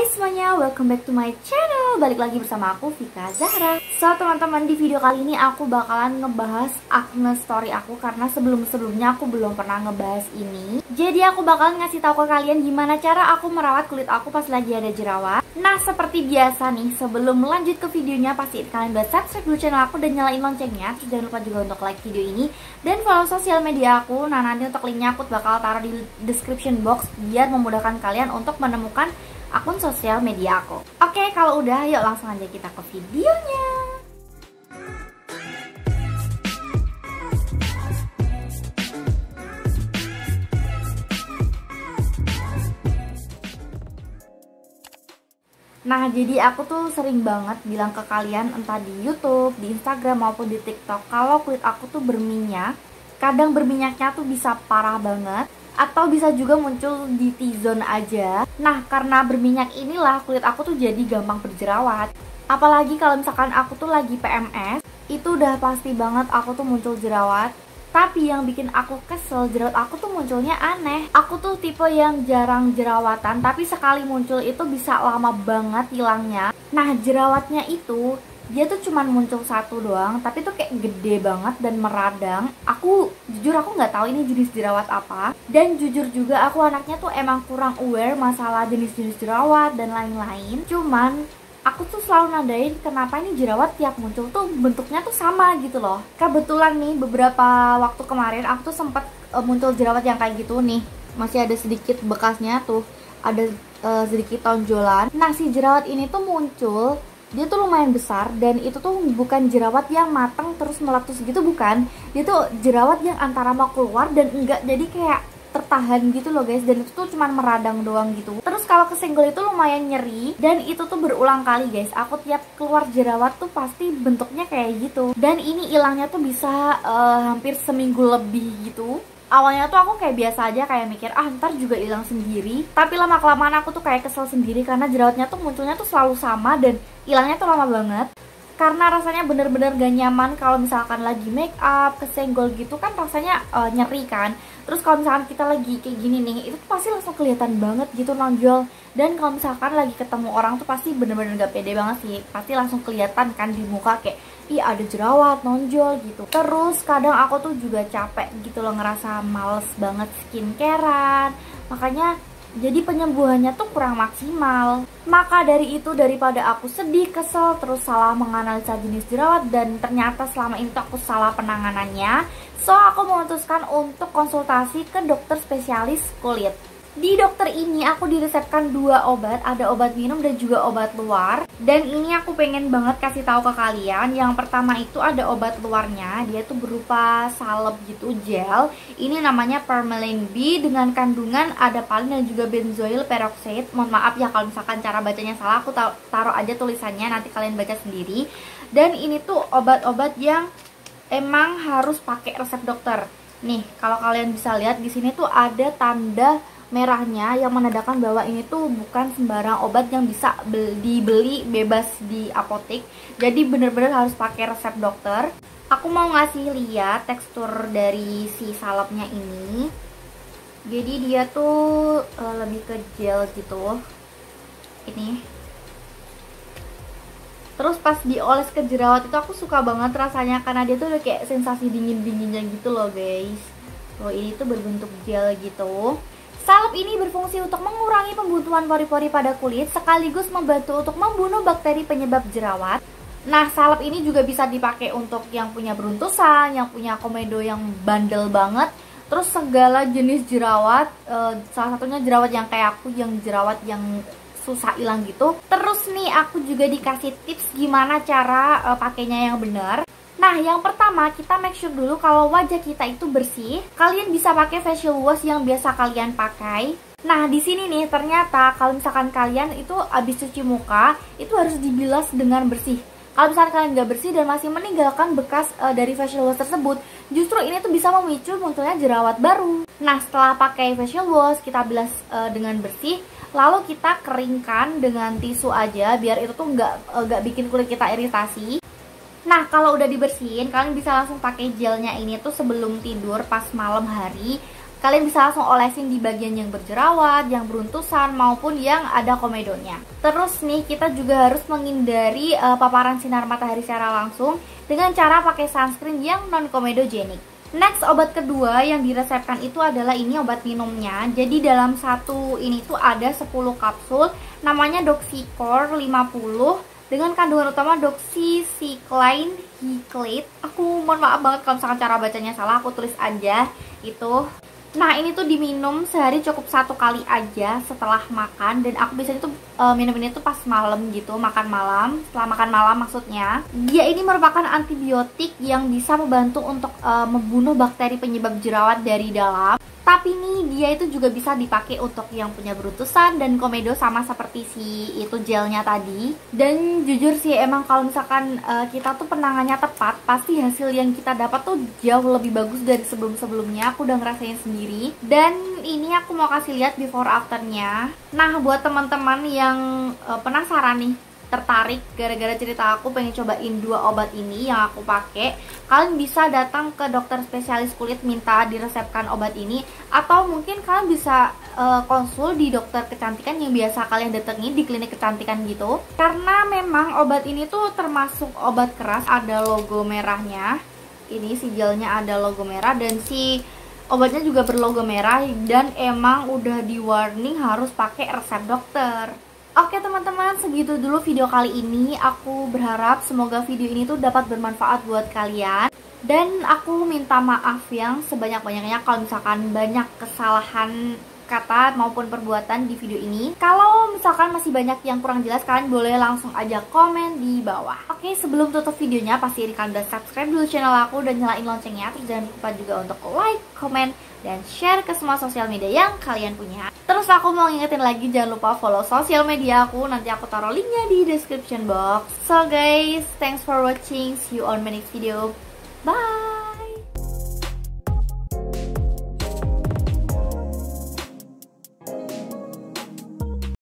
semuanya, welcome back to my channel. Balik lagi bersama aku, Vika Zahra. So teman-teman, di video kali ini aku bakalan ngebahas acne story aku, karena sebelum-sebelumnya aku belum pernah ngebahas ini. Jadi aku bakalan ngasih tahu ke kalian gimana cara aku merawat kulit aku pas lagi ada jerawat. Nah, seperti biasa nih, sebelum lanjut ke videonya, pastiin kalian udah subscribe dulu channel aku dan nyalain loncengnya. Terus jangan lupa juga untuk like video ini dan follow sosial media aku. Nah, nanti untuk linknya aku bakal taruh di description box biar memudahkan kalian untuk menemukan akun sosial media aku. Oke, kalau udah, yuk langsung aja kita ke videonya. Nah, jadi aku tuh sering banget bilang ke kalian, entah di YouTube, di Instagram, maupun di TikTok, kalau kulit aku tuh berminyak. Kadang berminyaknya tuh bisa parah banget, atau bisa juga muncul di T-zone aja. Nah, karena berminyak inilah kulit aku tuh jadi gampang berjerawat. Apalagi kalau misalkan aku tuh lagi PMS, itu udah pasti banget aku tuh muncul jerawat. Tapi yang bikin aku kesel, jerawat aku tuh munculnya aneh. Aku tuh tipe yang jarang jerawatan, tapi sekali muncul itu bisa lama banget hilangnya. Nah, jerawatnya itu dia tuh cuman muncul satu doang, tapi tuh kayak gede banget dan meradang. Jujur aku nggak tahu ini jenis jerawat apa. Dan jujur juga aku anaknya tuh emang kurang aware masalah jenis-jenis jerawat dan lain-lain. Cuman aku tuh selalu nadain kenapa ini jerawat tiap muncul tuh bentuknya tuh sama gitu loh. Kebetulan nih beberapa waktu kemarin aku tuh sempat muncul jerawat yang kayak gitu nih. Masih ada sedikit bekasnya tuh, ada sedikit tonjolan. Nah, si jerawat ini tuh muncul, dia tuh lumayan besar, dan itu tuh bukan jerawat yang matang terus meletus gitu, bukan. Dia tuh jerawat yang antara mau keluar dan enggak, jadi kayak tertahan gitu loh guys. Dan itu tuh cuman meradang doang gitu. Terus kalau kesenggol itu lumayan nyeri, dan itu tuh berulang kali guys. Aku tiap keluar jerawat tuh pasti bentuknya kayak gitu. Dan ini hilangnya tuh bisa hampir seminggu lebih gitu. Awalnya tuh aku kayak biasa aja, kayak mikir ntar juga hilang sendiri. Tapi lama kelamaan aku tuh kayak kesel sendiri, karena jerawatnya tuh munculnya tuh selalu sama dan hilangnya tuh lama banget. Karena rasanya bener-bener gak nyaman kalau misalkan lagi make up, kesenggol gitu kan rasanya nyeri kan. Terus kalau misalkan kita lagi kayak gini nih, itu tuh pasti langsung kelihatan banget gitu nonjol. Dan kalau misalkan lagi ketemu orang tuh pasti bener-bener gak pede banget sih. Pasti langsung kelihatan kan di muka kayak, ih ada jerawat, nonjol gitu. Terus kadang aku tuh juga capek gitu loh, ngerasa males banget skincarean. Makanya jadi penyembuhannya tuh kurang maksimal. Maka dari itu, daripada aku sedih, kesel, terus salah menganalisa jenis jerawat, dan ternyata selama itu aku salah penanganannya, so aku memutuskan untuk konsultasi ke dokter spesialis kulit. Di dokter ini aku diresepkan 2 obat, ada obat minum dan juga obat luar. Dan ini aku pengen banget kasih tahu ke kalian. Yang pertama itu ada obat luarnya, dia tuh berupa salep gitu, gel. Ini namanya Permaline B dengan kandungan adapalin dan juga benzoyl peroxide. Mohon maaf ya kalau misalkan cara bacanya salah, aku taruh aja tulisannya, nanti kalian baca sendiri. Dan ini tuh obat-obat yang emang harus pakai resep dokter. Nih, kalau kalian bisa lihat di sini tuh ada tanda merahnya yang menandakan bahwa ini tuh bukan sembarang obat yang bisa dibeli bebas di apotek. Jadi bener-bener harus pakai resep dokter. Aku mau ngasih lihat tekstur dari si salepnya ini. Jadi dia tuh lebih ke gel gitu. Ini. Terus pas dioles ke jerawat itu aku suka banget rasanya, karena dia tuh udah kayak sensasi dingin-dinginnya gitu loh guys. Tuh, ini tuh berbentuk gel gitu. Salep ini berfungsi untuk mengurangi pembuntuan pori-pori pada kulit, sekaligus membantu untuk membunuh bakteri penyebab jerawat. Nah, salep ini juga bisa dipakai untuk yang punya beruntusan, yang punya komedo yang bandel banget, terus segala jenis jerawat, salah satunya jerawat yang kayak aku, yang jerawat yang susah hilang gitu. Terus nih aku juga dikasih tips gimana cara pakainya yang benar. Nah, yang pertama kita make sure dulu kalau wajah kita itu bersih. Kalian bisa pakai facial wash yang biasa kalian pakai. Nah, di sini nih ternyata kalau misalkan kalian itu habis cuci muka, itu harus dibilas dengan bersih. Kalau misalkan kalian nggak bersih dan masih meninggalkan bekas dari facial wash tersebut, justru ini tuh bisa memicu munculnya jerawat baru. Nah, setelah pakai facial wash, kita bilas dengan bersih. Lalu kita keringkan dengan tisu aja, biar itu tuh nggak bikin kulit kita iritasi. Nah, kalau udah dibersihin, kalian bisa langsung pakai gelnya ini tuh sebelum tidur pas malam hari. Kalian bisa langsung olesin di bagian yang berjerawat, yang beruntusan, maupun yang ada komedonya. Terus nih, kita juga harus menghindari paparan sinar matahari secara langsung dengan cara pakai sunscreen yang non-komedogenik. Next, obat kedua yang diresepkan itu adalah ini obat minumnya. Jadi dalam satu ini tuh ada 10 kapsul, namanya Doxycor 50 dengan kandungan utama doxycycline glycolate. Aku mohon maaf banget kalau misalkan cara bacanya salah, aku tulis aja itu. Nah, ini tuh diminum sehari cukup 1 kali aja setelah makan. Dan aku biasanya tuh minum ini tuh pas malam gitu, makan malam. Setelah makan malam maksudnya. Dia ini merupakan antibiotik yang bisa membantu untuk membunuh bakteri penyebab jerawat dari dalam. Tapi nih, dia itu juga bisa dipakai untuk yang punya beruntusan dan komedo, sama seperti si itu gelnya tadi. Dan jujur sih, emang kalau misalkan kita tuh penangannya tepat, pasti hasil yang kita dapat tuh jauh lebih bagus dari sebelum-sebelumnya. Aku udah ngerasain sendiri. Dan ini aku mau kasih lihat before afternya. Nah, buat teman-teman yang penasaran nih, tertarik gara-gara cerita aku pengen cobain 2 obat ini yang aku pakai, kalian bisa datang ke dokter spesialis kulit minta diresepkan obat ini, atau mungkin kalian bisa konsul di dokter kecantikan yang biasa kalian datangi di klinik kecantikan gitu. Karena memang obat ini tuh termasuk obat keras, ada logo merahnya. Ini si gelnya ada logo merah dan si obatnya juga berlogo merah, dan emang udah di warning harus pakai resep dokter. Oke teman-teman, segitu dulu video kali ini. Aku berharap semoga video ini tuh dapat bermanfaat buat kalian. Dan aku minta maaf yang sebanyak-banyaknya kalau misalkan banyak kesalahan kata maupun perbuatan di video ini. Kalau misalkan masih banyak yang kurang jelas, kalian boleh langsung aja komen di bawah. Oke, sebelum tutup videonya, pasti kalian udah subscribe dulu channel aku dan nyalain loncengnya. Terus jangan lupa juga untuk like, comment, dan share ke semua sosial media yang kalian punya. Terus aku mau ngingetin lagi, jangan lupa follow sosial media aku. Nanti aku taruh linknya di description box. So guys, thanks for watching. See you on my next video. Bye!